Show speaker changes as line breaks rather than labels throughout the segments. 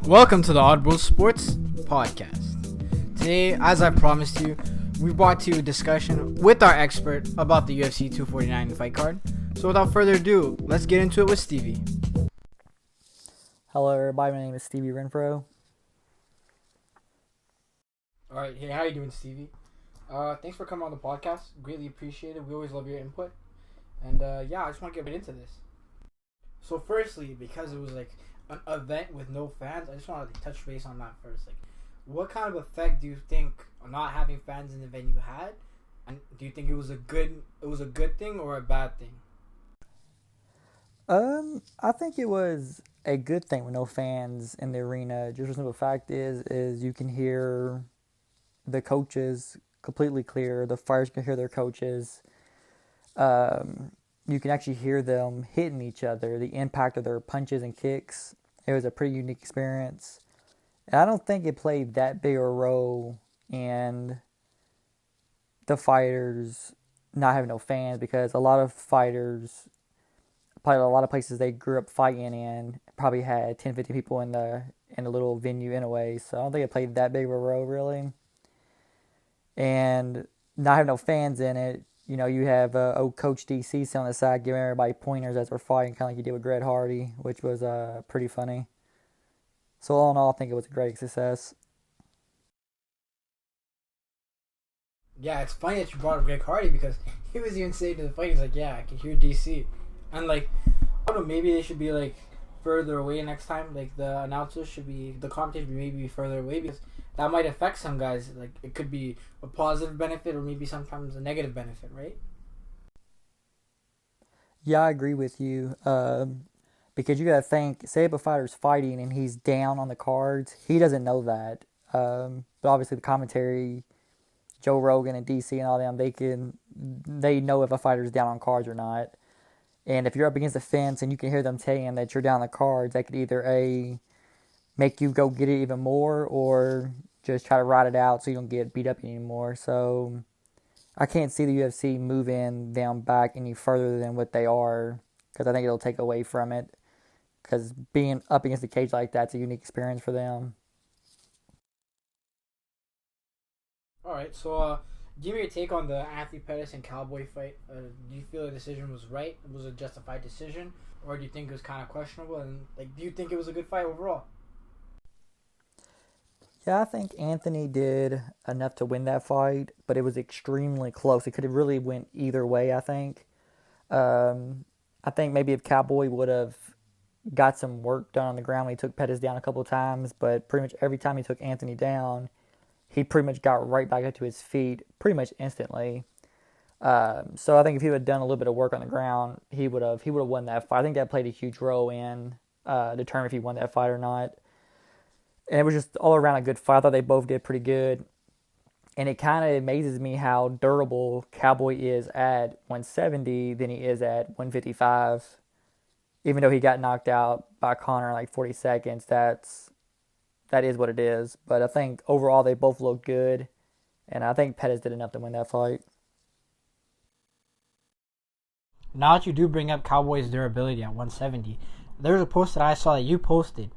Welcome to the Odd Sports Podcast. Today, as I promised you, we brought to you a discussion with our expert about the UFC 249 fight card. So without further ado, let's get into it with Stevie.
Hello everybody, my name is Stevie Renfrow.
Alright, hey, how you doing, Stevie? Thanks for coming on the podcast. Greatly appreciate it. We always love your input. And I just want to get right into this. So firstly, because it was like an event with no fans, I just wanted to touch base on that first. Like, what kind of effect do you think not having fans in the venue had? And do you think it was a good thing or a bad thing?
I think it was a good thing with no fans in the arena. Just the simple fact is you can hear the coaches completely clear. The fighters can hear their coaches. You can actually hear them hitting each other, the impact of their punches and kicks. It was a pretty unique experience. And I don't think it played that big a role in the fighters not having no fans, because a lot of fighters, probably a lot of places they grew up fighting in, probably had 10, 15 people in the little venue anyway. So I don't think it played that big of a role, really. And not having no fans in it, you know, you have old Coach DC sitting on the side giving everybody pointers as we're fighting, kind of like you did with Greg Hardy, which was pretty funny. So all in all, I think it was a great success.
Yeah, it's funny that you brought up Greg Hardy, because he was even saying to the fight, he's like, yeah, I can hear DC. And like, I don't know, maybe they should be like further away next time. Like the announcers should be, the commentators should maybe be further away, because that might affect some guys. Like, it could be a positive benefit or maybe sometimes a negative benefit, right?
Yeah, I agree with you. Because you got to think, say if a fighter's fighting and he's down on the cards, he doesn't know that. But obviously the commentary, Joe Rogan and DC and all them, they know if a fighter's down on cards or not. And if you're up against the fence and you can hear them saying that you're down the cards, that could either make you go get it even more, or just try to ride it out so you don't get beat up anymore. So I can't see the UFC moving them back any further than what they are, because I think it'll take away from it. Because being up against the cage like that's a unique experience for them.
All right, so give me your take on the Anthony Pettis and Cowboy fight. Do you feel the decision was right? Was it a justified decision, or do you think it was kind of questionable? And like, do you think it was a good fight overall?
Yeah, I think Anthony did enough to win that fight, but it was extremely close. It could have really went either way, I think. I think maybe if Cowboy would have got some work done on the ground when he took Pettis down a couple of times, but pretty much every time he took Anthony down, he pretty much got right back up to his feet pretty much instantly. So I think if he would have done a little bit of work on the ground, he would have won that fight. I think that played a huge role in determining if he won that fight or not. And it was just all around a good fight. I thought they both did pretty good. And it kind of amazes me how durable Cowboy is at 170 than he is at 155. Even though he got knocked out by Conor in like 40 seconds, that is what it is. But I think overall they both look good. And I think Pettis did enough to win that fight.
Now that you do bring up Cowboy's durability at 170, there's a post that I saw that you posted.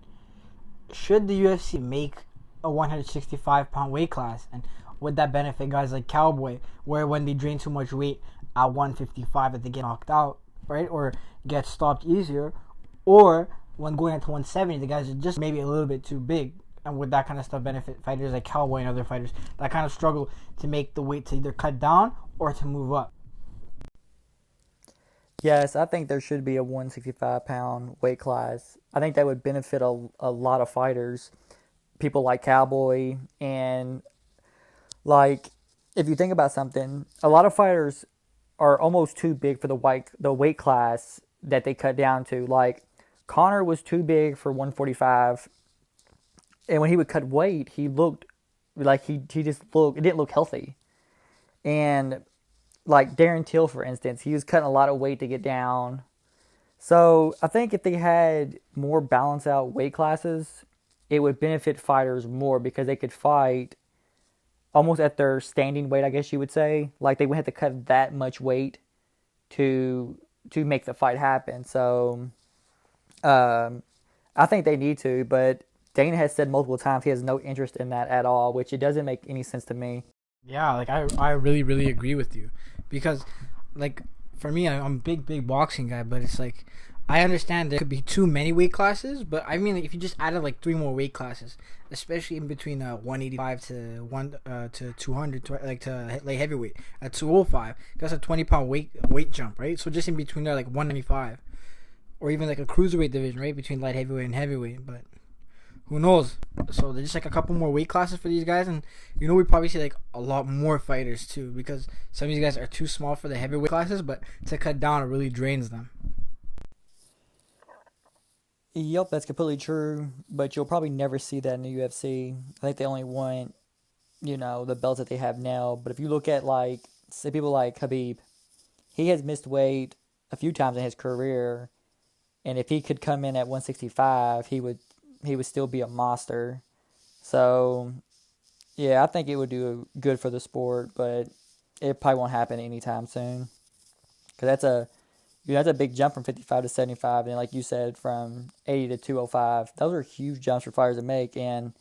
Should the UFC make a 165-pound weight class? And would that benefit guys like Cowboy, where when they drain too much weight at 155 that they get knocked out, right? Or get stopped easier? Or when going into 170, the guys are just maybe a little bit too big? And would that kind of stuff benefit fighters like Cowboy and other fighters that kind of struggle to make the weight to either cut down or to move up?
Yes, I think there should be a 165-pound weight class. I think that would benefit a lot of fighters, people like Cowboy. And, like, if you think about something, a lot of fighters are almost too big for the weight class that they cut down to. Like, Conor was too big for 145, and when he would cut weight, he looked like he just looked, it didn't look healthy. And like Darren Till, for instance, he was cutting a lot of weight to get down. So I think if they had more balanced out weight classes, it would benefit fighters more, because they could fight almost at their standing weight, I guess you would say. Like, they would have to cut that much weight to make the fight happen. So I think they need to, but Dana has said multiple times he has no interest in that at all, which it doesn't make any sense to me.
Yeah, like I really really agree with you, because like for me, I'm a big boxing guy, but it's like I understand there could be too many weight classes, but I mean, like, if you just added like 3 more weight classes, especially in between 185 to 200 to like heavyweight at 205, that's a 20-pound weight jump, right? So just in between there, like 195, or even like a cruiserweight division, right, between light heavyweight and heavyweight, but. Who knows? So there's just like a couple more weight classes for these guys, and we probably see like a lot more fighters too, because some of these guys are too small for the heavyweight classes, but to cut down, it really drains them.
Yep, that's completely true, but you'll probably never see that in the UFC. I think they only want, the belts that they have now. But if you look at, like, say people like Khabib, he has missed weight a few times in his career, and if he could come in at 165, he would still be a monster. So, yeah, I think it would do good for the sport, but it probably won't happen anytime soon. Because that's a big jump from 55 to 75, and like you said, from 80 to 205. Those are huge jumps for fighters to make, and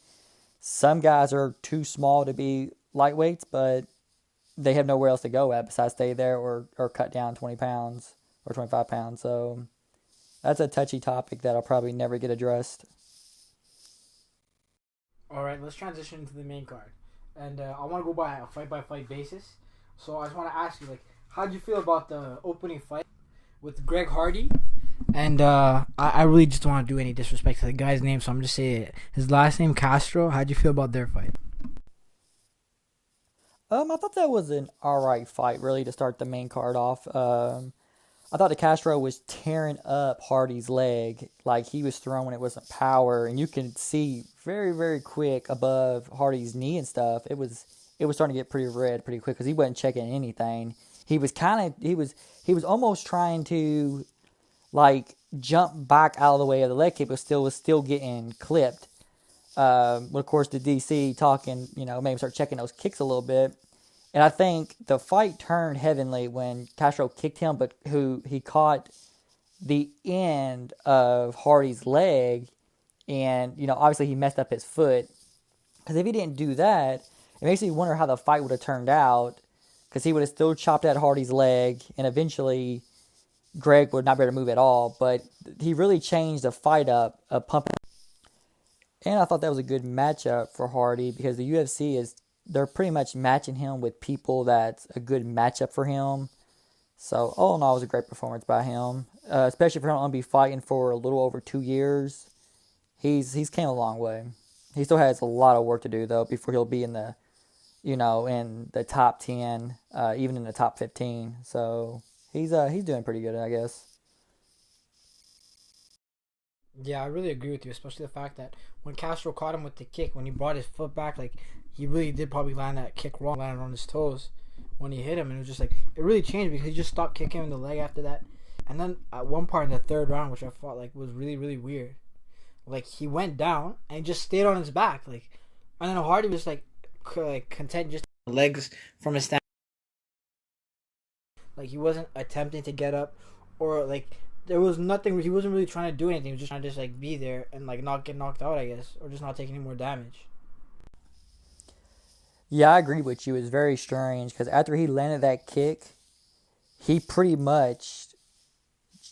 some guys are too small to be lightweights, but they have nowhere else to go at besides stay there or cut down 20 pounds or 25 pounds. So that's a touchy topic that'll probably never get addressed.
All right, let's transition into the main card, and I want to go by a fight-by-fight basis. So I just want to ask you, like, how do you feel about the opening fight with Greg Hardy? And I really just don't want to do any disrespect to the guy's name, so I'm just saying it. His last name Castro. How do you feel about their fight?
I thought that was an alright fight, really, to start the main card off. I thought the Castro was tearing up Hardy's leg, like he was throwing it with some power, and you can see very, very quick above Hardy's knee and stuff. It was starting to get pretty red pretty quick because he wasn't checking anything. He was almost trying to like jump back out of the way of the leg kick, but was still getting clipped. But of course, the DC talking, made him start checking those kicks a little bit. And I think the fight turned heavenly when Castro kicked him, but he caught the end of Hardy's leg, and obviously he messed up his foot. Because if he didn't do that, it makes me wonder how the fight would have turned out. Because he would have still chopped at Hardy's leg, and eventually Greg would not be able to move at all. But he really changed the fight up, pumping. And I thought that was a good matchup for Hardy because the UFC they're pretty much matching him with people that's a good matchup for him. So all in all, it was a great performance by him, especially for him to be fighting for a little over 2 years. He's came a long way. He still has a lot of work to do though before he'll be in the in the top 10, even in the top 15. So he's doing pretty good, I guess.
Yeah, I really agree with you, especially the fact that when Castro caught him with the kick, when he brought his foot back, like, he really did probably land that kick wrong, landed on his toes when he hit him, and it was just like, it really changed because he just stopped kicking him in the leg after that. And then at one part in the third round, which I thought like was really, really weird, like, he went down and just stayed on his back, like, and then Hardy was like content just legs from his stand, like, he wasn't attempting to get up, or like, there was nothing. He wasn't really trying to do anything. He was just trying to like be there and like not get knocked out, I guess, or just not take any more damage.
Yeah, I agree with you. It's very strange because after he landed that kick, he pretty much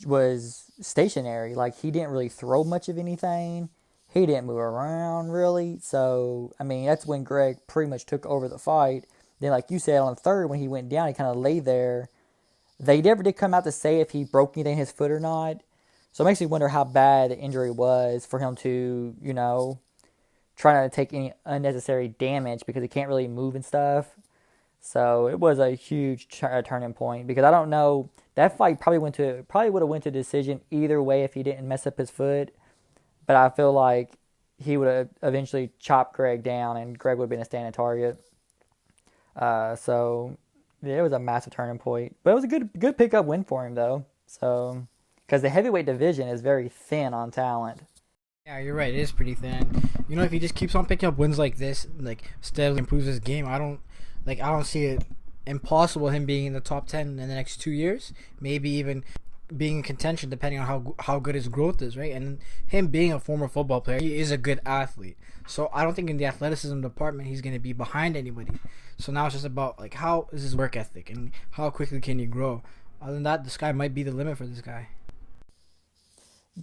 was stationary. Like, he didn't really throw much of anything. He didn't move around really. So, I mean, that's when Greg pretty much took over the fight. Then, like you said, on the third, when he went down, he kind of lay there. They never did come out to say if he broke anything in his foot or not. So it makes me wonder how bad the injury was for him to, try not to take any unnecessary damage because he can't really move and stuff. So it was a huge turning point because I don't know. That fight probably would have went to decision either way if he didn't mess up his foot. But I feel like he would have eventually chopped Greg down and Greg would have been a standing target. So yeah, it was a massive turning point. But it was a good pickup win for him, though. So, because the heavyweight division is very thin on talent.
Yeah, you're right. It is pretty thin. If he just keeps on picking up wins like this, like, steadily improves his game, I don't see it impossible him being in the top 10 in the next 2 years. Maybe even being in contention depending on how good his growth is, right? And him being a former football player, he is a good athlete. So I don't think in the athleticism department he's going to be behind anybody. So now it's just about like how is his work ethic and how quickly can he grow. Other than that, the sky might be the limit for this guy.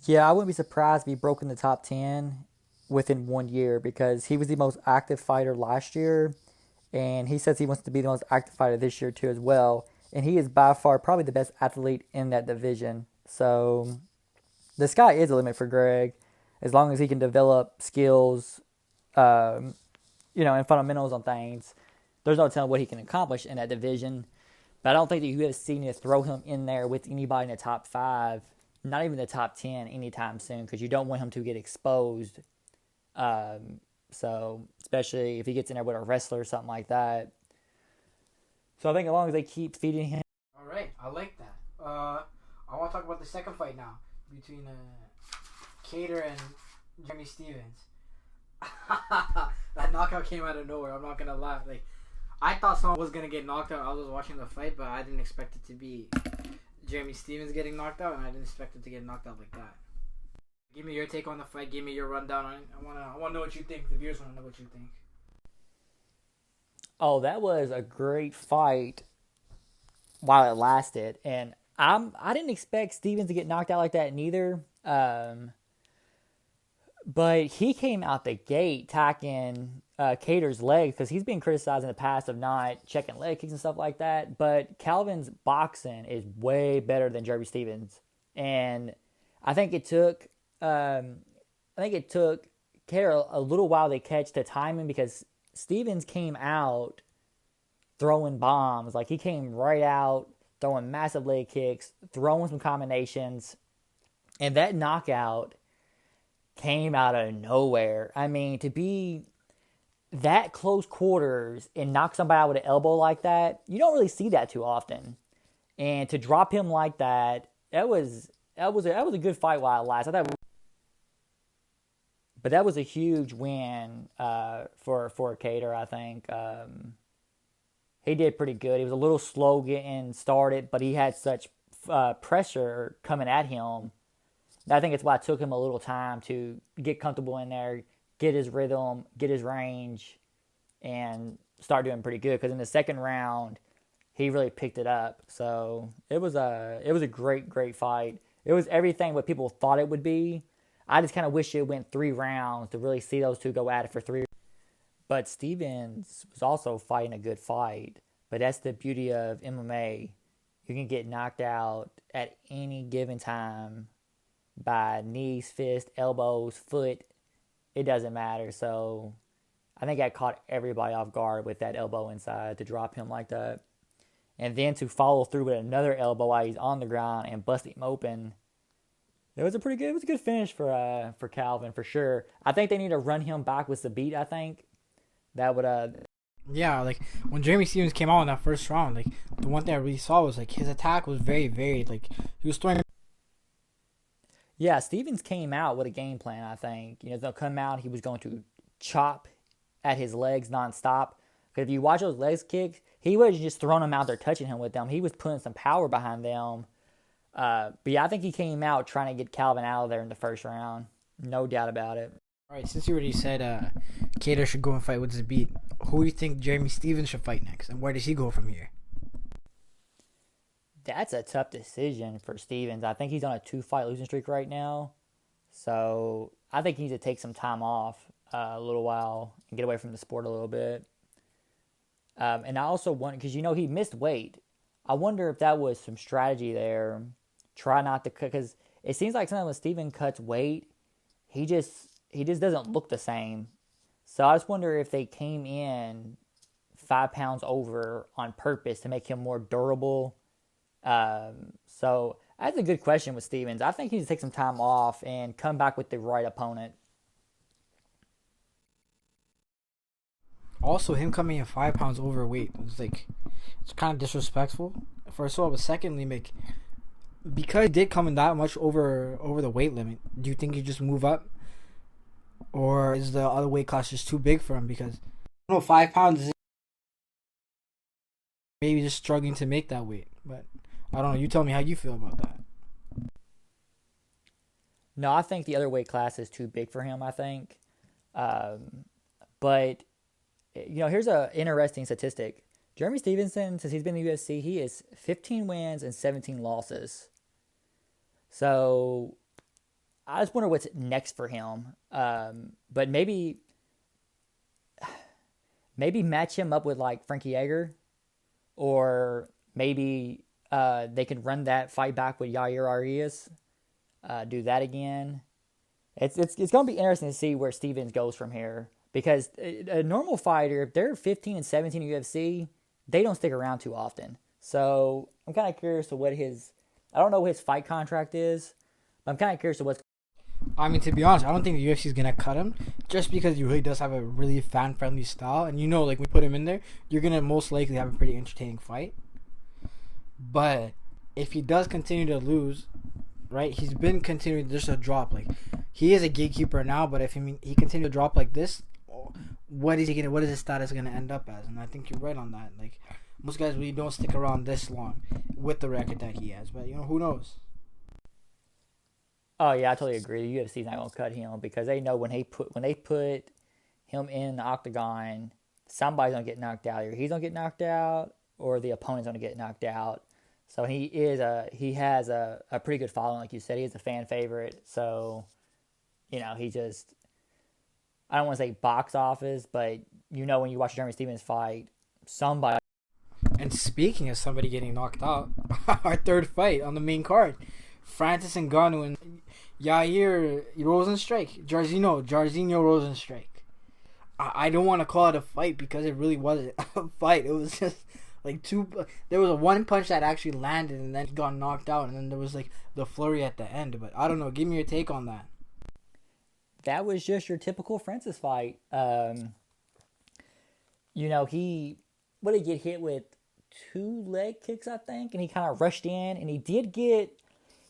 Yeah, I wouldn't be surprised if he broke in the top 10 within 1 year because he was the most active fighter last year, and he says he wants to be the most active fighter this year too as well. And he is by far probably the best athlete in that division. So the sky is the limit for Greg, as long as he can develop skills, and fundamentals on things. There's no telling what he can accomplish in that division. But I don't think the UFC needs to throw him in there with anybody in the top 5, not even the top 10 anytime soon, because you don't want him to get exposed. So especially if he gets in there with a wrestler or something like that. So I think as long as they keep feeding him.
All right, I like that. I want to talk about the second fight now between Kattar and Jeremy Stephens. That knockout came out of nowhere. I'm not gonna lie. Like, I thought someone was gonna get knocked out. I was watching the fight, but I didn't expect it to be Jeremy Stephens getting knocked out, and I didn't expect it to get knocked out like that. Give me your take on the fight. Give me your rundown on it. I wanna know what you think. The viewers wanna know what you think.
Oh, that was a great fight while it lasted, and I didn't expect Stephens to get knocked out like that neither. But he came out the gate attacking Kattar's legs because he's been criticized in the past of not checking leg kicks and stuff like that. But Calvin's boxing is way better than Jeremy Stephens, and I think it took Kattar a little while to catch the timing because Stephens came out throwing bombs. Like, he came right out throwing massive leg kicks, throwing some combinations, and that knockout came out of nowhere. I mean, to be that close quarters and knock somebody out with an elbow like that, you don't really see that too often. And to drop him like that, that was a good fight while it lasted. But that was a huge win for Kattar, I think. He did pretty good. He was a little slow getting started, but he had such pressure coming at him. I think it's why it took him a little time to get comfortable in there, get his rhythm, get his range, and start doing pretty good. Because in the second round, he really picked it up. So it was a great fight. It was everything what people thought it would be. I just kind of wish it went 3 rounds to really see those two go at it for 3. But Stephens was also fighting a good fight. But that's the beauty of MMA. You can get knocked out at any given time by knees, fists, elbows, foot. It doesn't matter. So I think I caught everybody off guard with that elbow inside to drop him like that. And then to follow through with another elbow while he's on the ground and bust him open. It was a good finish for Calvin for sure. I think they need to run him back with the beat. I think that would
Yeah, like when Jeremy Stephens came out in that first round, like the one thing I really saw was like his attack was very varied. Like he was throwing.
Yeah, Stephens came out with a game plan. I think they'll come out. He was going to chop at his legs nonstop. Because if you watch those legs kicks, he wasn't just throwing them out there, touching him with them. He was putting some power behind them. But yeah, I think he came out trying to get Calvin out of there in the first round. No doubt about it.
All right, since you already said Kattar should go and fight with Zabit, who do you think Jeremy Stephens should fight next, and where does he go from here?
That's a tough decision for Stephens. I think he's on a 2-fight losing streak right now. So I think he needs to take some time off a little while and get away from the sport a little bit. And I also wonder, because he missed weight. I wonder if that was some strategy there. Try not to cut, because it seems like sometimes when Stephens cuts weight, he just doesn't look the same. So I just wonder if they came in 5 pounds over on purpose to make him more durable. So that's a good question with Stephens. I think he needs to take some time off and come back with the right opponent.
Also, him coming in 5 pounds overweight it's kind of disrespectful. First of all, but secondly, because he did come in that much over the weight limit, do you think he just move up, or is the other weight class just too big for him? Because 5 pounds is maybe just struggling to make that weight. But I don't know. You tell me how you feel about that.
No, I think the other weight class is too big for him, I think. But, here's an interesting statistic. Jeremy Stevenson, since he's been in the UFC, he is 15 wins and 17 losses. So, I just wonder what's next for him. But maybe match him up with, like, Frankie Edgar. Or maybe they could run that fight back with Yair Arias. Do that again. It's going to be interesting to see where Stevens goes from here, because a normal fighter, if they're 15 and 17 in UFC, they don't stick around too often. So I'm kind of curious to I don't know what his fight contract is, but I'm kind of curious to what's.
I mean, to be honest, I don't think the UFC is gonna cut him just because he really does have a really fan-friendly style, and like when you put him in there, you're gonna most likely have a pretty entertaining fight. But if he does continue to lose, right? He's been continuing just to drop. Like, he is a gatekeeper now, but if he continues to drop like this, what is his status gonna end up as? And I think you're right on that. Like, most guys really don't stick around this long with the record that he has. But who knows?
Oh yeah, I totally agree. The UFC's not gonna cut him because they know when they put him in the octagon, somebody's gonna get knocked out. Either he's gonna get knocked out, or the opponent's gonna get knocked out. So he has a pretty good following, like you said. He is a fan favorite. So, he just, I don't want to say box office, but when you watch Jeremy Stevens fight, somebody.
And speaking of somebody getting knocked out, our third fight on the main card, Francis Ngannou and Yair Rozenstruik, Jairzinho Rozenstruik. I don't want to call it a fight because it really wasn't a fight. It was just like there was a one punch that actually landed and then he got knocked out, and then there was like the flurry at the end. But I don't know. Give me your take on that.
That was just your typical Francis fight. He get hit with 2 leg kicks, I think, and he kind of rushed in, and he did get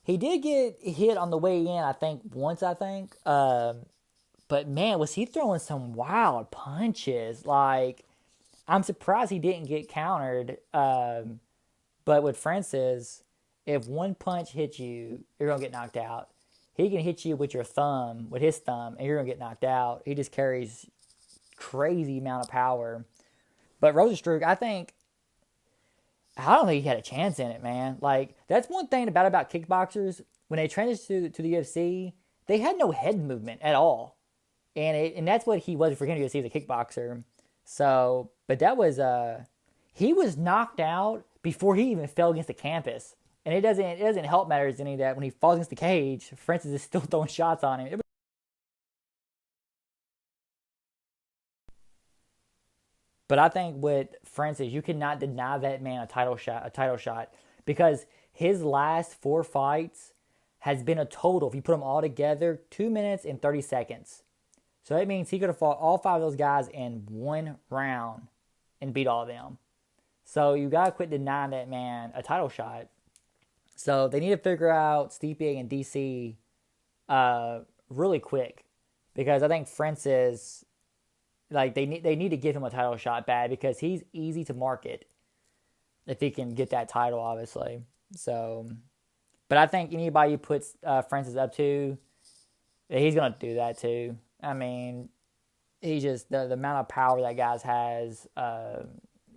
hit on the way in, I think, once, I think. But man, was he throwing some wild punches. Like, I'm surprised he didn't get countered. But with Francis, if one punch hits you, you're going to get knocked out. He can hit you with his thumb, and you're going to get knocked out. He just carries crazy amount of power. But Rozenstruik, I don't think he had a chance in it, man. Like, that's one thing about kickboxers. When they transitioned to the UFC, they had no head movement at all. And that's what he was for him to UFC as a kickboxer. So, but that was, he was knocked out before he even fell against the canvas. And it doesn't help matters any that when he falls against the cage, Francis is still throwing shots on him. But I think with Francis, you cannot deny that man a title shot, because his last 4 fights has been a total, if you put them all together, 2 minutes and 30 seconds. So that means he could have fought all 5 of those guys in 1 round and beat all of them. So you got to quit denying that man a title shot. So they need to figure out Stipe and DC really quick, because I think Francis, like, they need to give him a title shot bad, because he's easy to market if he can get that title, obviously. So, but I think anybody puts Francis up to, he's going to do that too. I mean, he just, the amount of power that guy has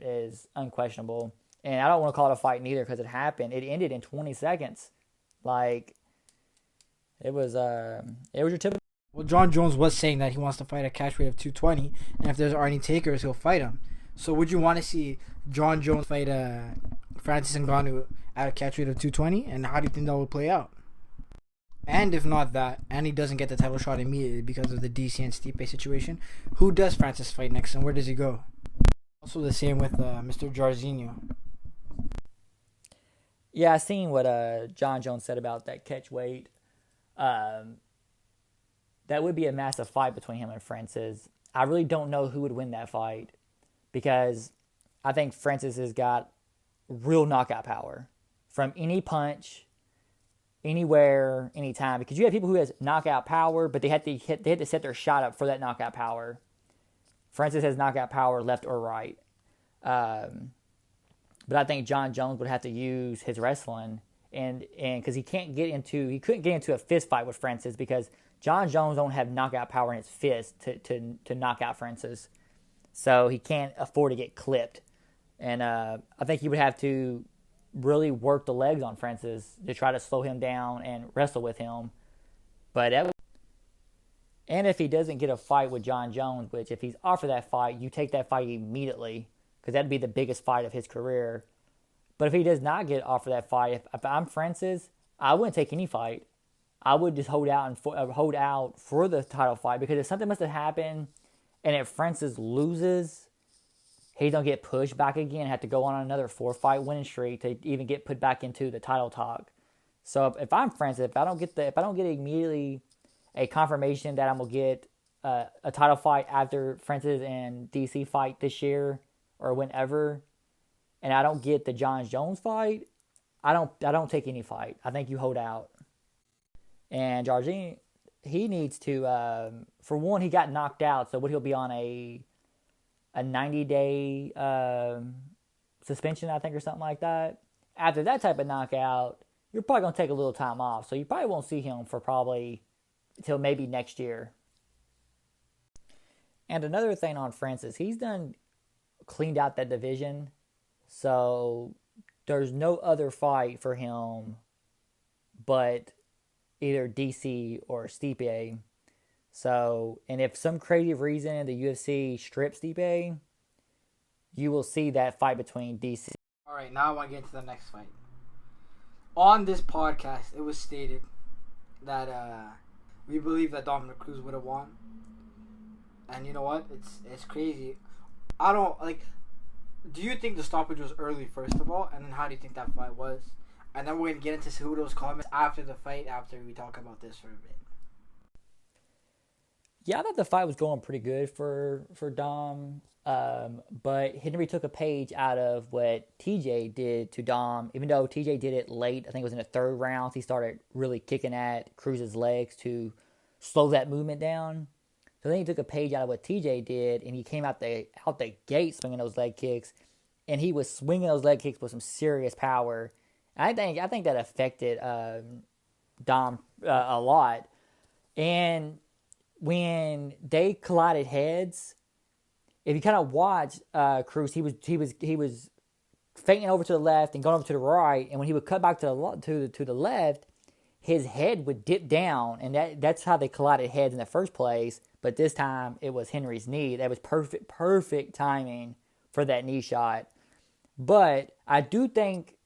is unquestionable. And I don't want to call it a fight neither, because it happened. It ended in 20 seconds. Like, it was your typical.
Well, John Jones was saying that he wants to fight a catch weight of 220, and if there's any takers, he'll fight him. So would you want to see John Jones fight Francis Ngannou at a catch weight of 220, and how do you think that would play out? And if not that, and he doesn't get the title shot immediately because of the DC and Stipe situation, who does Francis fight next, and where does he go? Also the same with Mr. Jairzinho.
Yeah, I seen what John Jones said about that catch weight. That would be a massive fight between him and Francis. I really don't know who would win that fight, because I think Francis has got real knockout power from any punch, anywhere, anytime. Because you have people who has knockout power, but they had to set their shot up for that knockout power. Francis has knockout power left or right. But I think John Jones would have to use his wrestling and because he couldn't get into a fist fight with Francis because John Jones don't have knockout power in his fist to knock out Francis, so he can't afford to get clipped. And I think he would have to really work the legs on Francis to try to slow him down and wrestle with him. And if he doesn't get a fight with John Jones, which if he's offered that fight, you take that fight immediately because that'd be the biggest fight of his career. But if he does not get offered that fight, if I'm Francis, I wouldn't take any fight. I would just hold out for the title fight because if something must have happened and if Francis loses, he's going to get pushed back again and have to go on another 4-fight winning streak to even get put back into the title talk. So if I'm Francis, if I don't get immediately a confirmation that I'm going to get a title fight after Francis and DC fight this year or whenever, and I don't get the John Jones fight, I don't take any fight. I think you hold out. And Jardim, he needs to, for one, he got knocked out, so he'll be on a 90-day suspension, I think, or something like that. After that type of knockout, you're probably going to take a little time off, so you probably won't see him for probably until maybe next year. And another thing on Francis, he's cleaned out that division, so there's no other fight for him but either DC or Stipe. So, and if some creative reason the UFC strips Stipe, you will see that fight between DC.
All right, now I want to get into the next fight. On this podcast, it was stated that we believe that Dominic Cruz would have won. And you know what? It's crazy. I don't like. Do you think the stoppage was early, first of all, and then how do you think that fight was? And then we're gonna get into Cejudo's comments after the fight, after we talk about this for a bit.
Yeah, I thought the fight was going pretty good for Dom, but Henry took a page out of what TJ did to Dom. Even though TJ did it late, I think it was in the third round, he started really kicking at Cruz's legs to slow that movement down. So then he took a page out of what TJ did, and he came out the gate swinging those leg kicks, and he was swinging those leg kicks with some serious power. And I think that affected Dom a lot. And when they collided heads, if you kind of watch Cruz, he was fainting over to the left and going over to the right, and when he would cut back to the left, his head would dip down, and that's how they collided heads in the first place. But this time it was Henry's knee. That was perfect timing for that knee shot. But I do think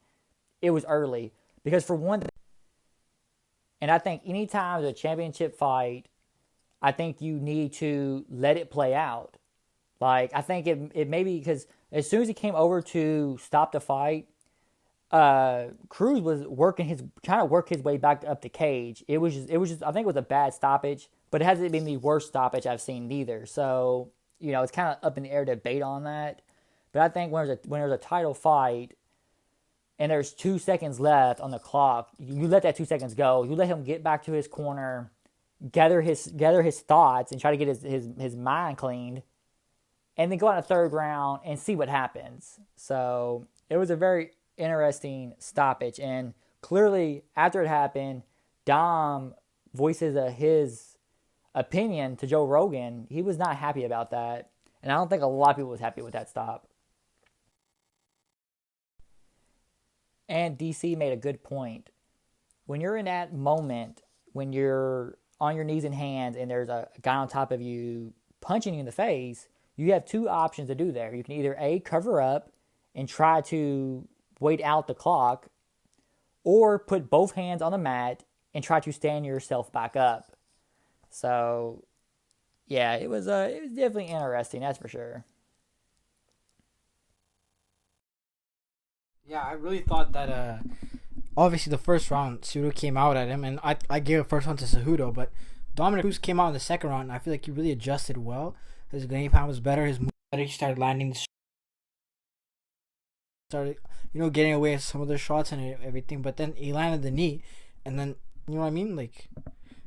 it was early because for one thing, and I think anytime there's a championship fight, I think you need to let it play out. Like, I think it maybe because as soon as he came over to stop the fight, Cruz was trying to work his way back up the cage. It was just I think it was a bad stoppage, but it hasn't been the worst stoppage I've seen either. So, it's kind of up in the air debate on that. But I think when there's a title fight and there's 2 seconds left on the clock, you let that 2 seconds go. You let him get back to his corner, gather his thoughts, and try to get his mind cleaned, and then go on a third round and see what happens. So it was a very interesting stoppage, and clearly after it happened, Dom voices his opinion to Joe Rogan. He was not happy about that, and I don't think a lot of people was happy with that stop. And DC made a good point. When you're in that moment, when you're on your knees and hands and there's a guy on top of you punching you in the face, you have two options to do there. You can either A, cover up and try to wait out the clock, or put both hands on the mat and try to stand yourself back up. So, yeah, it was definitely interesting, that's for sure.
Yeah, I really thought that, obviously the first round, Cejudo came out at him, and I gave the first one to Cejudo, but Dominic Cruz came out in the second round, and I feel like he really adjusted well. His game plan was better, his move better, he started landing started, getting away with some of the shots and everything, but then he landed the knee, and then, you know what I mean, like,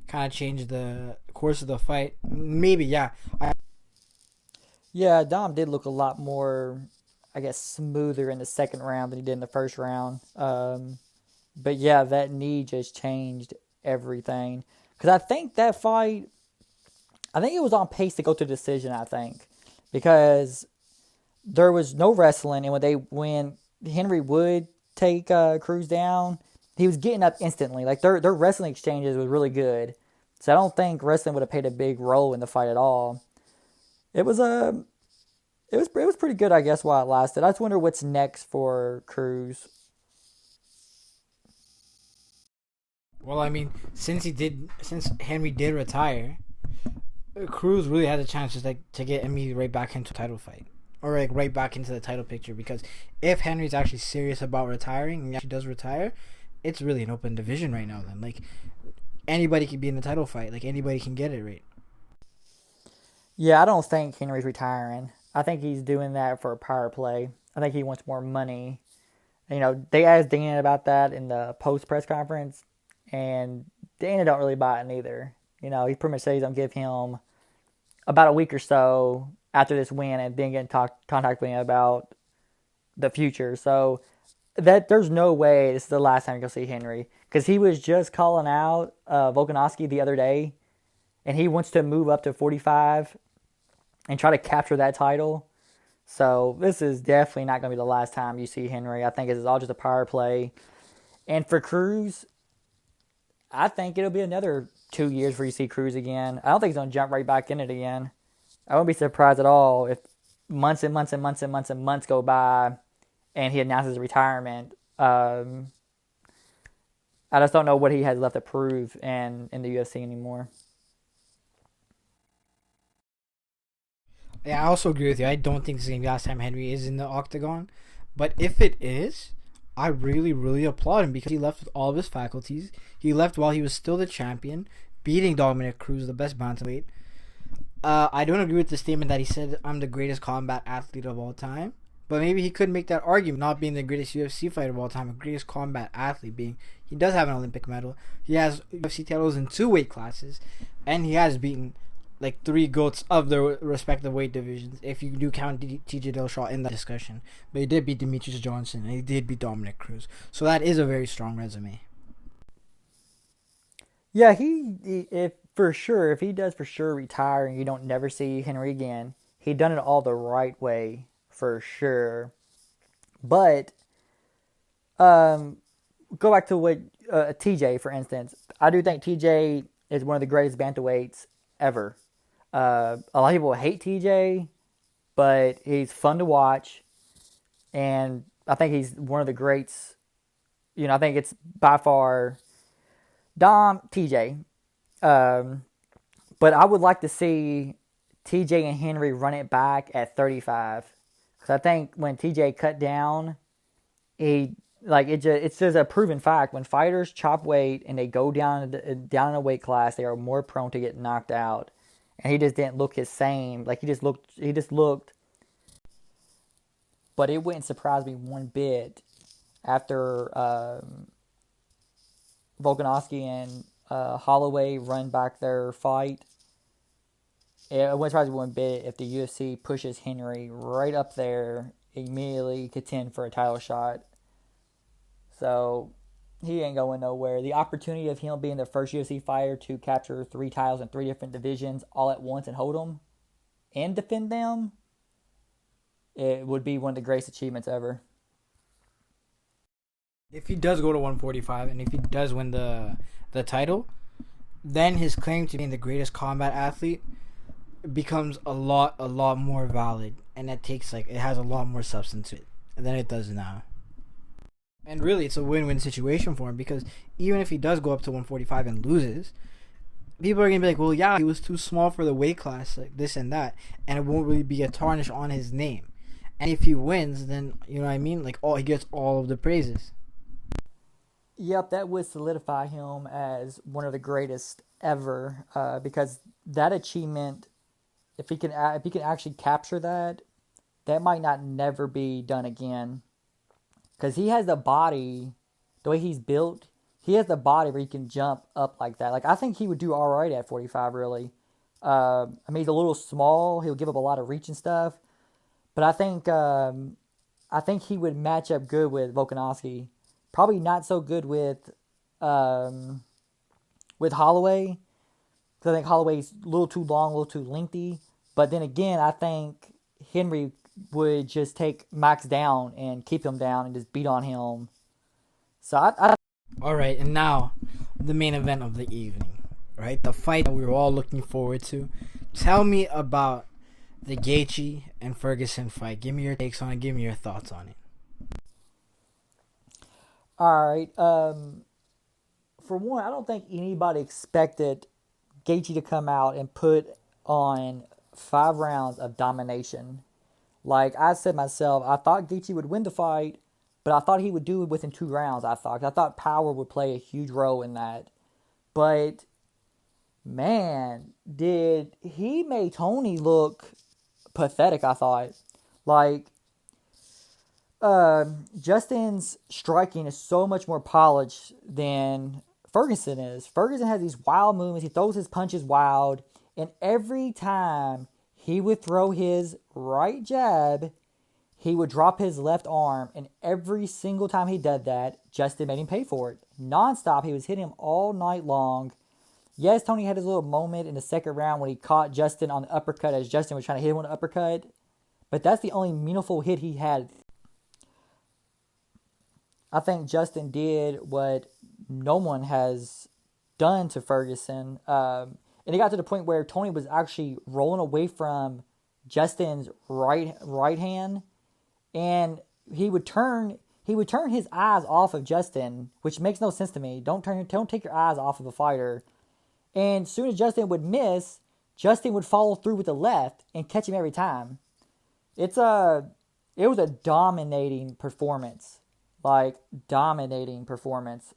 kind of changed the course of the fight. Maybe, yeah.
Yeah, Dom did look a lot more, I guess, smoother in the second round than he did in the first round. But yeah, that knee just changed everything. Because I think that fight, I think it was on pace to go to decision, I think. Because there was no wrestling, and when Henry would take Cruz down, he was getting up instantly. Like their wrestling exchanges was really good. So I don't think wrestling would have played a big role in the fight at all. It was it was pretty good, I guess, while it lasted. I just wonder what's next for Cruz.
Well, I mean, since Henry did retire, Cruz really has a chance just like to get immediately right back into a title fight, or like right back into the title picture. Because if Henry's actually serious about retiring and he actually does retire, it's really an open division right now. Then like anybody can be in the title fight, like anybody can get it right.
Yeah, I don't think Henry's retiring. I think he's doing that for a power play. I think he wants more money. They asked Dana about that in the post press conference, and Dana don't really buy it neither. He pretty much said he's gonna give him about a week or so after this win, and then get in contact with him about the future. So that there's no way this is the last time you're gonna see Henry, because he was just calling out Volkanovski the other day, and he wants to move up to 45 and try to capture that title. So this is definitely not going to be the last time you see Henry. I think this is all just a power play. And for Cruz, I think it'll be another 2 years before you see Cruz again. I don't think he's going to jump right back in it again. I wouldn't be surprised at all if months and months and months and months and months go by and he announces retirement. I just don't know what he has left to prove in the UFC anymore.
Yeah, I also agree with you. I don't think this is gonna be the last time Henry is in the octagon, but if it is, I really, really applaud him because he left with all of his faculties. He left while he was still the champion, beating Dominic Cruz, the best bantamweight. I don't agree with the statement that he said I'm the greatest combat athlete of all time, but maybe he could make that argument, not being the greatest UFC fighter of all time, a greatest combat athlete being he does have an Olympic medal. He has UFC titles in 2 weight classes, and he has beaten like 3 goats of the respective weight divisions, if you do count TJ Dillashaw in that discussion. But he did beat Demetrius Johnson, and he did beat Dominic Cruz. So that is a very strong resume.
Yeah, if for sure, if he does for sure retire and you don't never see Henry again, he done it all the right way for sure. But go back to what TJ, for instance. I do think TJ is one of the greatest bantamweights ever. A lot of people hate TJ, but he's fun to watch, and I think he's one of the greats. I think it's by far Dom, TJ. But I would like to see TJ and Henry run it back at 35, because I think when TJ cut down, it's just a proven fact. When fighters chop weight and they go down in a weight class, they are more prone to get knocked out. And he just didn't look his same. Like he just looked. But it wouldn't surprise me one bit after Volkanovski and Holloway run back their fight. It wouldn't surprise me one bit if the UFC pushes Henry right up there, immediately contend for a title shot. So he ain't going nowhere. The opportunity of him being the first UFC fighter to capture 3 titles in 3 different divisions all at once and hold them and defend them, it would be one of the greatest achievements ever.
If he does go to 145 and if he does win the title, then his claim to being the greatest combat athlete becomes a lot more valid, and it has a lot more substance to it than it does now. And really, it's a win-win situation for him, because even if he does go up to 145 and loses, people are going to be like, well, yeah, he was too small for the weight class, like this and that, and it won't really be a tarnish on his name. And if he wins, then, you know what I mean? Like, he gets all of the praises.
Yep, that would solidify him as one of the greatest ever, because that achievement, if he can actually capture that, that might not never be done again. Because he has the body, the way he's built, he has the body where he can jump up like that. Like, I think he would do all right at 45, really. I mean, he's a little small. He'll give up a lot of reach and stuff. But I think he would match up good with Volkanovski, Probably not so good with Holloway. Because I think Holloway's a little too long, a little too lengthy. But then again, I think Henry would just take Max down and keep him down and just beat on him. So
All right, and now the main event of the evening, right? The fight that we were all looking forward to. Tell me about the Gaethje and Ferguson fight. Give me your takes on it. Give me your thoughts on it.
all right. For one, I don't think anybody expected Gaethje to come out and put on 5 rounds of domination. Like I said myself, I thought Gaethje would win the fight, but I thought he would do it within 2 rounds. I thought power would play a huge role in that. But man, did he make Tony look pathetic? I thought, like, Justin's striking is so much more polished than Ferguson is. Ferguson has these wild movements. He throws his punches wild, and every time he would throw his right jab, he would drop his left arm, and every single time he did that, Justin made him pay for it. Non-stop, he was hitting him all night long. Yes, Tony had his little moment in the second round when he caught Justin on the uppercut as Justin was trying to hit him with an uppercut, but that's the only meaningful hit he had. I think Justin did what no one has done to Ferguson. And it got to the point where Tony was actually rolling away from Justin's right hand, and he would turn his eyes off of Justin, which makes no sense to me. Don't take your eyes off of a fighter. And as soon as Justin would miss, Justin would follow through with the left and catch him every time. It was a dominating performance. Like, dominating performance.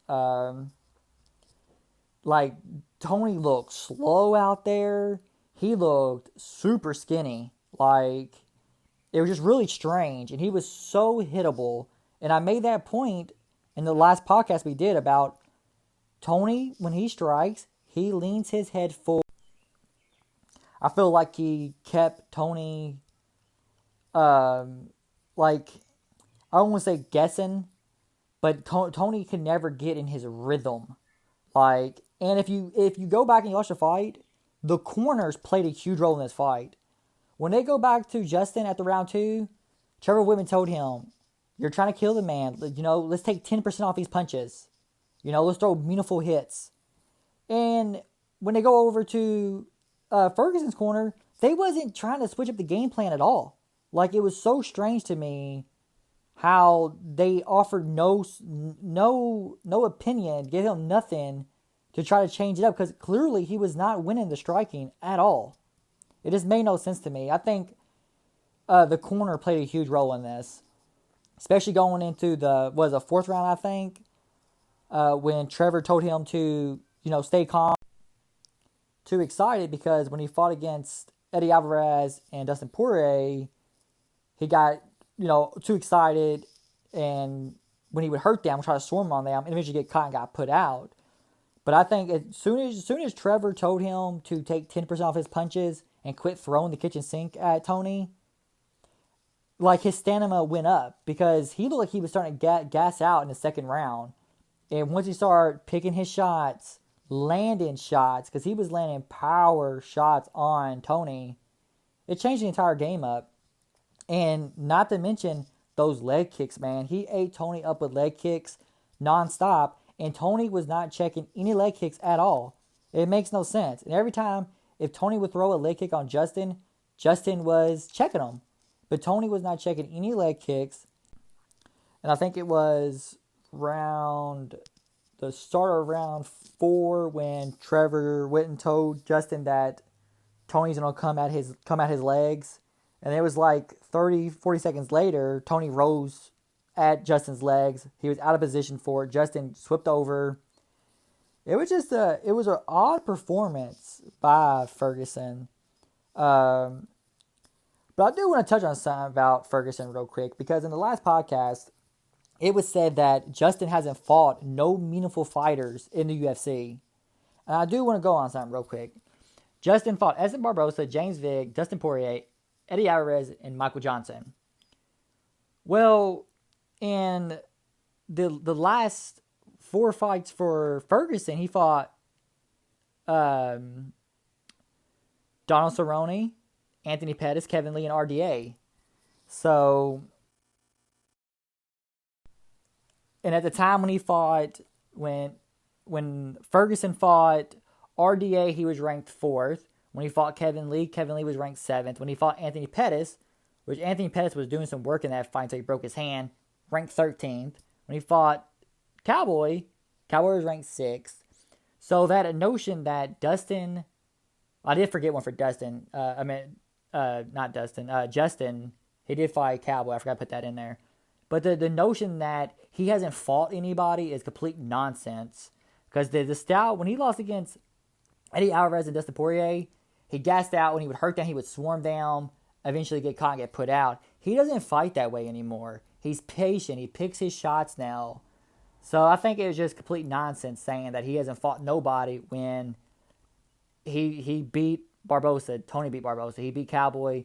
Like, Tony looked slow out there. He looked super skinny. Like, it was just really strange. And he was so hittable. And I made that point in the last podcast we did about Tony, when he strikes, he leans his head forward. I feel like he kept Tony, like, I don't want to say guessing, but Tony could never get in his rhythm. Like, and if you go back and you watch the fight, the corners played a huge role in this fight. When they go back to Justin at the round 2, Trevor Whitman told him, "You're trying to kill the man. Let's take 10% off these punches. Let's throw meaningful hits." And when they go over to Ferguson's corner, they wasn't trying to switch up the game plan at all. Like, it was so strange to me how they offered no opinion, gave him nothing to try to change it up, because clearly he was not winning the striking at all. It just made no sense to me. I think the corner played a huge role in this, especially going into the 4th round, I think, when Trevor told him to stay calm. Too excited, because when he fought against Eddie Alvarez and Dustin Poirier, he got too excited, and when he would hurt them, try to swarm on them, and eventually get caught and got put out. But I think as soon as Trevor told him to take 10% off his punches and quit throwing the kitchen sink at Tony, like, his stamina went up, because he looked like he was starting to gas out in the second round. And once he started picking his shots, landing shots, because he was landing power shots on Tony, it changed the entire game up. And not to mention those leg kicks, man. He ate Tony up with leg kicks nonstop, and Tony was not checking any leg kicks at all. It makes no sense. And every time, if Tony would throw a leg kick on Justin, Justin was checking him. But Tony was not checking any leg kicks. And I think it was the start of round 4 when Trevor went and told Justin that Tony's going to come at his legs. And it was like 30, 40 seconds later, Tony rose at Justin's legs. He was out of position for it. Justin swept over. It was just it was an odd performance by Ferguson. But I do want to touch on something about Ferguson real quick, because in the last podcast, it was said that Justin hasn't fought no meaningful fighters in the UFC. And I do want to go on something real quick. Justin fought Edson Barbosa, James Vick, Dustin Poirier, Eddie Alvarez, and Michael Johnson. Well, in the last 4 fights for Ferguson, he fought Donald Cerrone, Anthony Pettis, Kevin Lee, and RDA. So, and at the time when he fought, when Ferguson fought RDA, he was ranked 4th. When he fought Kevin Lee was ranked 7th. When he fought Anthony Pettis, which Anthony Pettis was doing some work in that fight until he broke his hand, ranked 13th. When he fought Cowboy was ranked 6th. So that notion that Dustin, I did forget one for Dustin. Not Dustin. Justin, he did fight Cowboy. I forgot to put that in there. But the notion that he hasn't fought anybody is complete nonsense. Because the style, when he lost against Eddie Alvarez and Dustin Poirier, he gassed out. When he would hurt down, he would swarm down, eventually get caught and get put out. He doesn't fight that way anymore. He's patient. He picks his shots now. So I think it was just complete nonsense saying that he hasn't fought nobody when he beat Barbosa. Tony beat Barbosa. He beat Cowboy.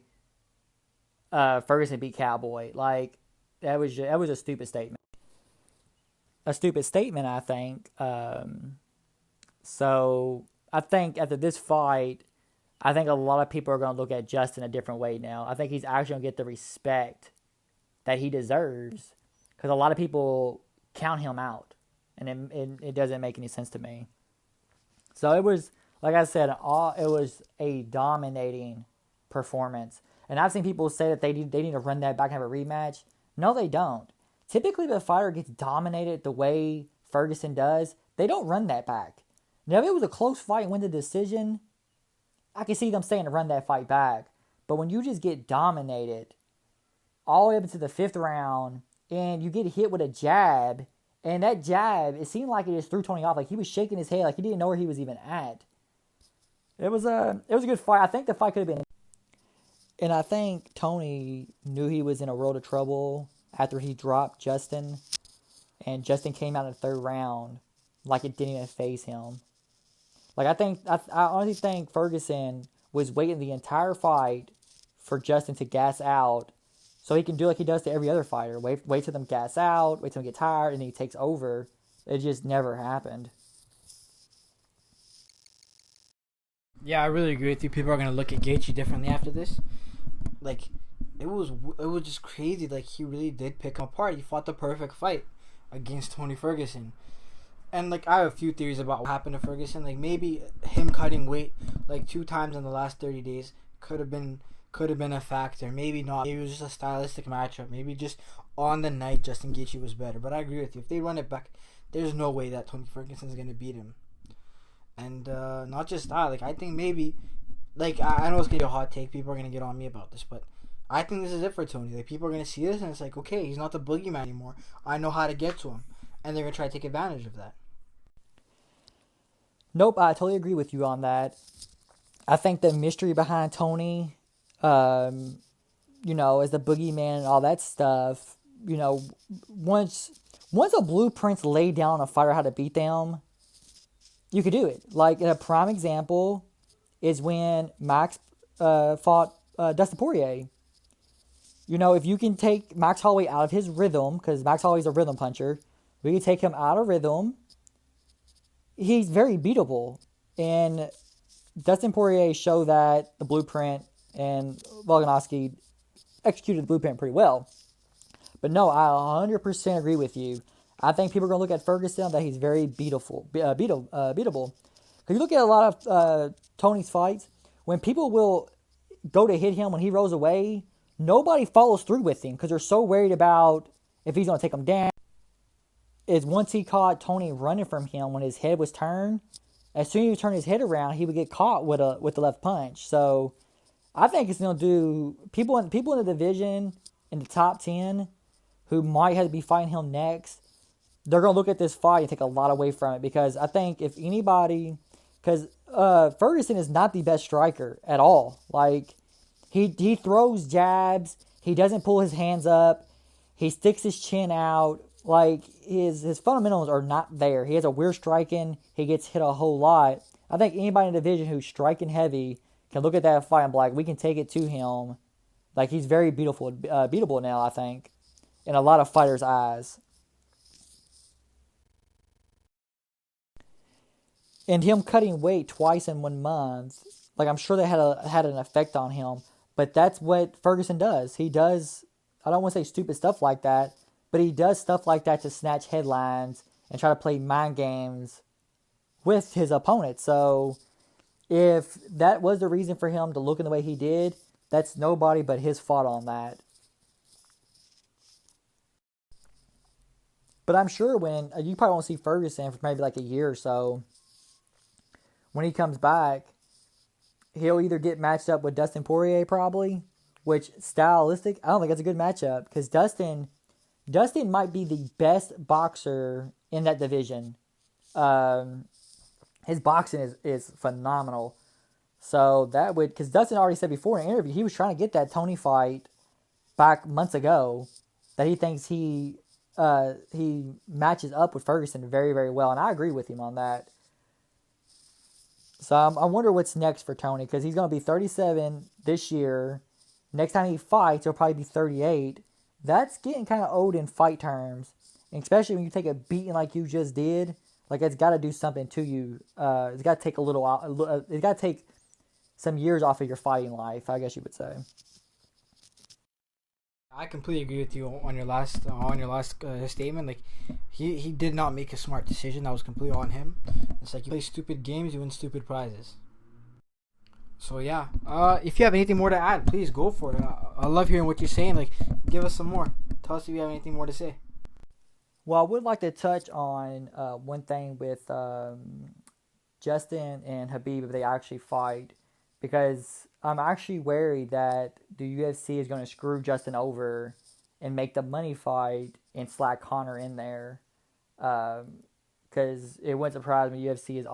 Ferguson beat Cowboy. Like, that was a stupid statement. A stupid statement, I think. So I think after this fight, I think a lot of people are going to look at Justin a different way now. I think he's actually going to get the respect that he deserves, because a lot of people count him out, and it doesn't make any sense to me. So it was, like I said, it was a dominating performance. And I've seen people say that they need to run that back and have a rematch. No, they don't. Typically, if a fighter gets dominated the way Ferguson does, they don't run that back. Now, if it was a close fight and win the decision, I can see them saying to run that fight back. But when you just get dominated all the way up into the 5th round and you get hit with a jab, and that jab, it seemed like it just threw Tony off. Like, he was shaking his head like he didn't know where he was even at. It was a good fight. I think the fight could have been. And I think Tony knew he was in a world of trouble after he dropped Justin. And Justin came out in the 3rd round like it didn't even faze him. Like, I honestly think Ferguson was waiting the entire fight for Justin to gas out so he can do like he does to every other fighter. Wait till them gas out, wait till them get tired, and then he takes over. It just never happened.
Yeah, I really agree with you. People are going to look at Gaethje differently after this. Like, it was just crazy. Like, he really did pick him apart. He fought the perfect fight against Tony Ferguson. And, like, I have a few theories about what happened to Ferguson. Like, maybe him cutting weight, like, 2 times in the last 30 days could have been a factor. Maybe not. Maybe it was just a stylistic matchup. Maybe just on the night, Justin Gaethje was better. But I agree with you. If they run it back, there's no way that Tony Ferguson's going to beat him. And not just that. Like, I think maybe, like, I know it's going to be a hot take. People are going to get on me about this. But I think this is it for Tony. Like, people are going to see this and it's like, okay, he's not the boogeyman anymore. I know how to get to him. And they're going to try to take advantage of that.
Nope, I totally agree with you on that. I think the mystery behind Tony, as the boogeyman and all that stuff, once a blueprint's laid down on a fighter how to beat them, you could do it. Like, a prime example is when Max fought Dustin Poirier. If you can take Max Holloway out of his rhythm, because Max Holloway's a rhythm puncher, we can take him out of rhythm. He's very beatable. And Dustin Poirier showed that the blueprint, and Volkanovski executed the blueprint pretty well. But no, I 100% agree with you. I think people are going to look at Ferguson that he's very beatable. Because you look at a lot of Tony's fights, when people will go to hit him when he rolls away, nobody follows through with him because they're so worried about if he's going to take them down. Is once he caught Tony running from him when his head was turned, as soon as he turned his head around, he would get caught with the left punch. So I think it's going to do people in the division in the top 10 who might have to be fighting him next. They're going to look at this fight and take a lot away from it, because I think if anybody, because Ferguson is not the best striker at all. Like, he throws jabs, he doesn't pull his hands up, he sticks his chin out. Like, his fundamentals are not there. He has a weird striking. He gets hit a whole lot. I think anybody in the division who's striking heavy can look at that fight and be like, we can take it to him. Like, he's very beatable now, I think, in a lot of fighters' eyes. And him cutting weight twice in 1 month, like I'm sure that had an effect on him. But that's what Ferguson does. He does, I don't want to say stupid stuff like that, but he does stuff like that to snatch headlines and try to play mind games with his opponent. So if that was the reason for him to look in the way he did, that's nobody but his fault on that. But I'm sure when you probably won't see Ferguson for maybe like a year or so, when he comes back, he'll either get matched up with Dustin Poirier probably, which stylistic, I don't think that's a good matchup because Dustin might be the best boxer in that division. His boxing is phenomenal. So that would, because Dustin already said before in an interview, he was trying to get that Tony fight back months ago, that he thinks he matches up with Ferguson very, very well. And I agree with him on that. So I wonder what's next for Tony, because he's going to be 37 this year. Next time he fights, he'll probably be 38. That's getting kind of old in fight terms, and especially when you take a beating like you just did. Like, it's got to do something to you. It's got to take it's got to take some years off of your fighting life, I guess you would say.
I completely agree with you on your last statement. Like, he did not make a smart decision. That was completely on him. It's like, you play stupid games, you win stupid prizes. So yeah, if you have anything more to add, please go for it. I love hearing what you're saying. Like, give us some more. Tell us if you have anything more to say.
Well, I would like to touch on one thing with Justin and Khabib if they actually fight, because I'm actually worried that the UFC is going to screw Justin over and make the money fight and slack Conor in there, because it wouldn't surprise me. The UFC is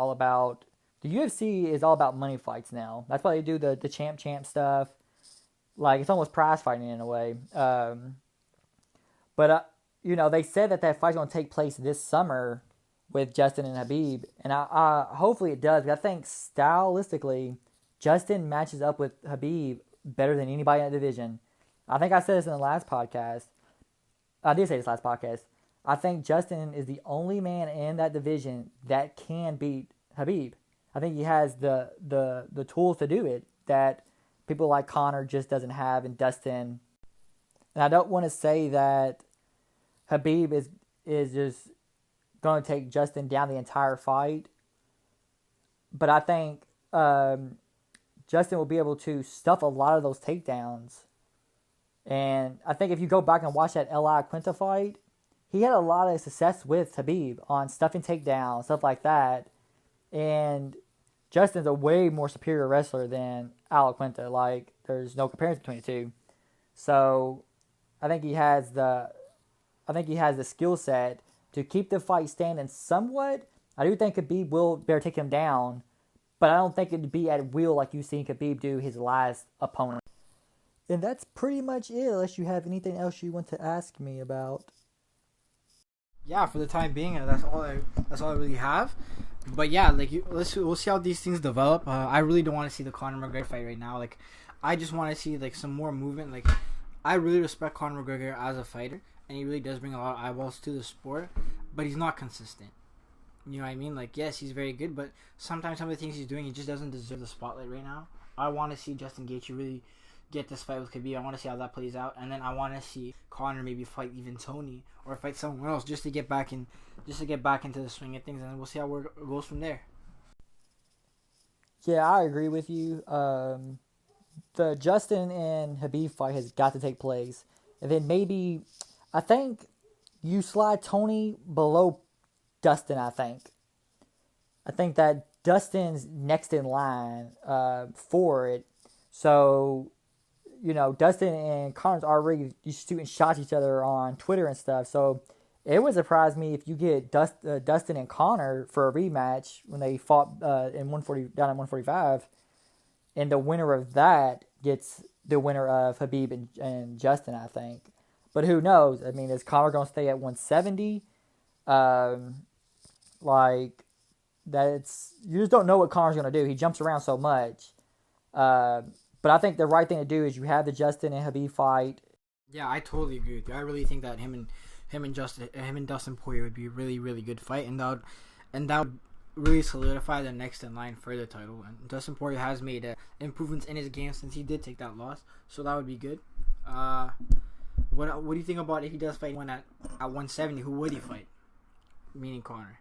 all about money fights now. That's why they do the champ stuff. Like, it's almost prize fighting in a way. But they said that fight's going to take place this summer with Justin and Khabib, and I hopefully it does. Because I think stylistically, Justin matches up with Khabib better than anybody in the division. I think I said this in the last podcast. I did say this last podcast. I think Justin is the only man in that division that can beat Khabib. I think he has the tools to do it that people like Conor just doesn't have, and Dustin. And I don't want to say that Khabib is just going to take Justin down the entire fight, but I think Justin will be able to stuff a lot of those takedowns. And I think if you go back and watch that L.I. Quinta fight, he had a lot of success with Khabib on stuffing takedowns, stuff like that. And Justin's a way more superior wrestler than Al Quinta. Like, there's no comparison between the two. So I think he has the skill set to keep the fight standing somewhat. I do think Khabib will better take him down, but I don't think it'd be at will like you've seen Khabib do his last opponent. And that's pretty much it, unless you have anything else you want to ask me about.
Yeah, for the time being, that's all I really have. But yeah, like, we'll see how these things develop. I really don't want to see the Conor McGregor fight right now. Like, I just want to see like some more movement. Like, I really respect Conor McGregor as a fighter, and he really does bring a lot of eyeballs to the sport, but he's not consistent. You know what I mean? Like, yes, he's very good, but sometimes some of the things he's doing, he just doesn't deserve the spotlight right now. I want to see Justin Gaethje really get this fight with Khabib. I want to see how that plays out, and then I want to see Conor maybe fight even Tony or fight someone else just to get back into the swing of things, and then we'll see how it goes from there.
Yeah, I agree with you. The Justin and Khabib fight has got to take place, and then maybe I think you slide Tony below Dustin. I think that Dustin's next in line for it. So, Dustin and Conor's already shooting shots at each other on Twitter and stuff. So it would surprise me if you get Dustin and Conor for a rematch when they fought in 140 down at 145, and the winner of that gets the winner of Khabib and Justin, I think. But who knows? I mean, is Conor going to stay at 170? You just don't know what Conor's going to do. He jumps around so much. But I think the right thing to do is you have the Justin and Khabib fight.
Yeah, I totally agree with you. I really think that him and Dustin Poirier would be a really, really good fight, and that would really solidify the next in line for the title. And Dustin Poirier has made improvements in his game since he did take that loss, so that would be good. What do you think about if he does fight one at 170? Who would he fight? Meaning Conor.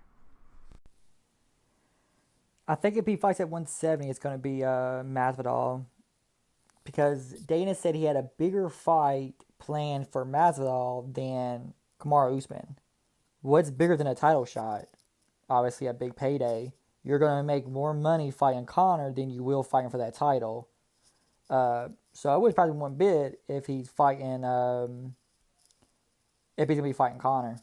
I think if he fights at 170, it's going to be Masvidal, because Dana said he had a bigger fight planned for Masvidal than Kamaru Usman. What's bigger than a title shot? Obviously, a big payday. You're going to make more money fighting Conor than you will fighting for that title. So I wouldn't fight him one bit if he's fighting. If he's going to be fighting Conor.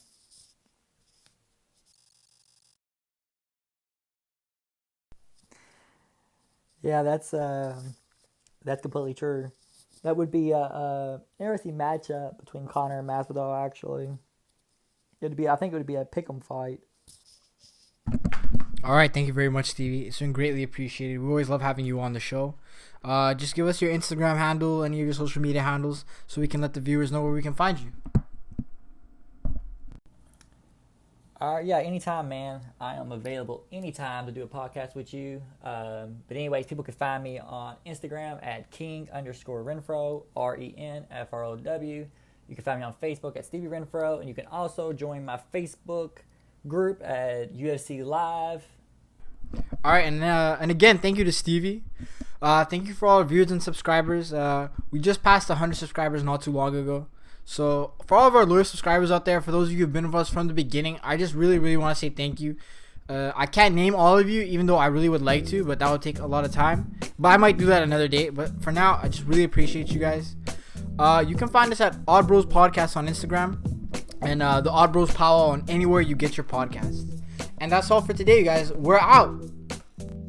Yeah, that's completely true. That would be a interesting matchup between Conor and Masvidal. Actually, I think it would be a pick'em fight.
All right, thank you very much, Stevie. It's been greatly appreciated. We always love having you on the show. Just give us your Instagram handle, any of your social media handles, so we can let the viewers know where we can find you.
Yeah, anytime, man. I am available anytime to do a podcast with you. But anyways, people can find me on Instagram at king_Renfrow, RENFROW. You can find me on Facebook at Stevie Renfrow, and you can also join my Facebook group at UFC Live.
All right, and again, thank you to Stevie. Thank you for all our viewers and subscribers. We just passed 100 subscribers not too long ago. So for all of our loyal subscribers out there, for those of you who've been with us from the beginning, I just really, really want to say thank you. I can't name all of you, even though I really would like to, but that would take a lot of time. But I might do that another day. But for now, I just really appreciate you guys. You can find us at Odd Bros Podcast on Instagram, and the Odd Bros Powwow on anywhere you get your podcasts. And that's all for today, you guys. We're out.